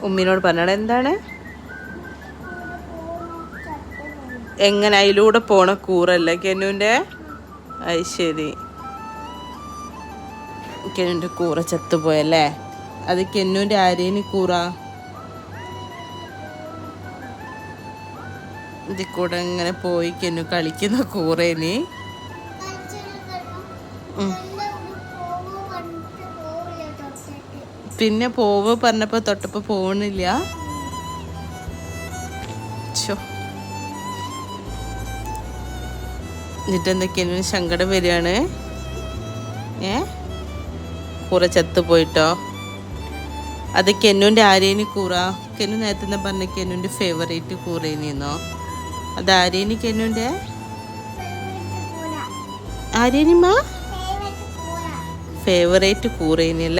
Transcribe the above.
ഉമ്മിനോട് പറഞ്ഞാൽ എന്താണ്? എങ്ങനെ അതിലൂടെ പോണ കൂറല്ലേ കെന്നുവിൻ്റെ? അത് ശരി, കെന്നുവിൻ്റെ കൂറ ചത്തുപോയല്ലേ? അത് കെന്നുവിൻ്റെ ആരേനി കൂറ? ഇതിൽ കൂടെ ഇങ്ങനെ പോയി കെന്നു കളിക്കുന്ന കൂറേനി. പിന്നെ പോവ് പറഞ്ഞപ്പോൾ തൊട്ടപ്പോൾ പോകണില്ല. എന്നിട്ട് എന്തൊക്കെയാണ് സങ്കടം വരികയാണ്? കൂറ ചത്തു പോയിട്ടോ? അത് കെന്നുവിൻ്റെ ആരേനി കൂറ? കെന്നു നേരത്തെ പറഞ്ഞ കെന്നുവിൻ്റെ ഫേവറേറ്റ് കൂറേനിന്നോ? അത് ആരേനി കെന്നുവിൻ്റെ? ആരേനിമ്മ ഫേവറേറ്റ് കൂറേനി അല്ലേ?